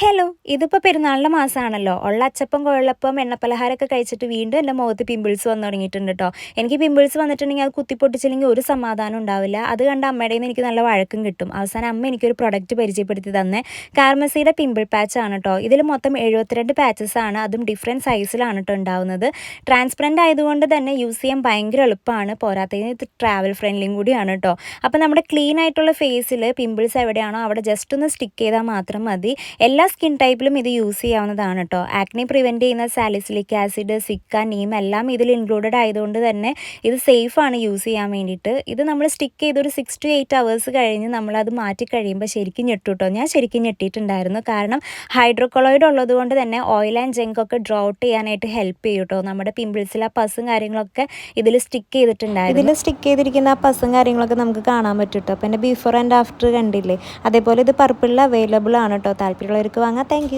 Hello! ഇതിപ്പോൾ പെരുന്നാളിൻ്റെ മാസമാണല്ലോ. ഉള്ള അച്ചപ്പം, കൊഴലപ്പം, എണ്ണപ്പലഹാരമൊക്കെ കഴിച്ചിട്ട് വീണ്ടും എൻ്റെ മുഖത്ത് പിമ്പിൾസ് വന്ന് തുടങ്ങിയിട്ടുണ്ട് ട്ടോ. എനിക്ക് പിമ്പിൾസ് വന്നിട്ടുണ്ടെങ്കിൽ അത് കുത്തിപ്പൊട്ടിച്ചില്ലെങ്കിൽ ഒരു സമാധാനം ഉണ്ടാവില്ല. അത് കണ്ട് അമ്മയുടെ കയ്യിൽ നിന്ന് എനിക്ക് നല്ല വഴക്കും കിട്ടും. അവസാനം അമ്മ എനിക്കൊരു പ്രൊഡക്റ്റ് പരിചയപ്പെടുത്തി തന്നെ കാർമസിയുടെ പിമ്പിൾ പാച്ചാണ് ട്ടോ. ഇതിൽ മൊത്തം 72 പാച്ചസ് ആണ്. അതും ഡിഫറൻറ്റ് സൈസിലാണ് ട്ടോ ഉണ്ടാവുന്നത്. ട്രാൻസ്പെറൻറ്റ് ആയതുകൊണ്ട് തന്നെ യൂസ് ചെയ്യാൻ ഭയങ്കര എളുപ്പമാണ്. പോരാത്തതിന് ഇത് ട്രാവൽ ഫ്രണ്ട്ലിയും കൂടിയാണ് ട്ടോ. അപ്പോൾ നമ്മുടെ ക്ലീൻ ആയിട്ടുള്ള ഫേസിൽ പിമ്പിൾസ് എവിടെയാണോ അവിടെ ജസ്റ്റ് ഒന്ന് സ്റ്റിക്ക് ചെയ്താൽ മാത്രം മതി. എല്ലാ സ്കിൻ ടൈപ്പിലും ഇത് യൂസ് ചെയ്യാവുന്നതാണ് ട്ടോ. ആക്നെ പ്രിവെൻറ്റ് ചെയ്യുന്ന സാലിസിലിക് ആസിഡ്, സിക്ക, നീം എല്ലാം ഇതിൽ ഇൻക്ലൂഡഡ് ആയതുകൊണ്ട് തന്നെ ഇത് സേഫാണ് യൂസ് ചെയ്യാൻ വേണ്ടിയിട്ട്. ഇത് നമ്മൾ സ്റ്റിക്ക് ചെയ്ത് ഒരു 6 to 8 അവേഴ്സ് കഴിഞ്ഞ് നമ്മളത് മാറ്റി കഴിയുമ്പോൾ ശരിക്കും ഞെട്ടും ട്ടോ. ഞാൻ ശരിക്കും ഞെട്ടിയിട്ടുണ്ടായിരുന്നു. കാരണം ഹൈഡ്രോകൊളോയിഡ് ഉള്ളത് കൊണ്ട് തന്നെ ഓയിൽ ആൻഡ് ജങ്കൊക്കെ ഡ്രോ ഔട്ട് ചെയ്യാനായിട്ട് ഹെൽപ്പ് ചെയ്യും ട്ടോ. നമ്മുടെ പിമ്പിൾസിൽ ആ പസും കാര്യങ്ങളൊക്കെ ഇതിൽ സ്റ്റിക്ക് ചെയ്തിട്ടുണ്ടായിരുന്നു. ഇതിൽ സ്റ്റിക്ക് ചെയ്തിരിക്കുന്ന ആ പസും കാര്യങ്ങളൊക്കെ നമുക്ക് കാണാൻ പറ്റും ട്ടോ. അപ്പോൾ എൻ്റെ ബിഫോർ ആൻഡ് ആഫ്റ്റർ കണ്ടില്ലേ. അതേപോലെ ഇത് പർപ്പിളിൽ അവൈലബിൾ ആണ് ട്ടോ. താല്പര്യമുള്ളവർക്ക് വാങ്ങാം. Thank you.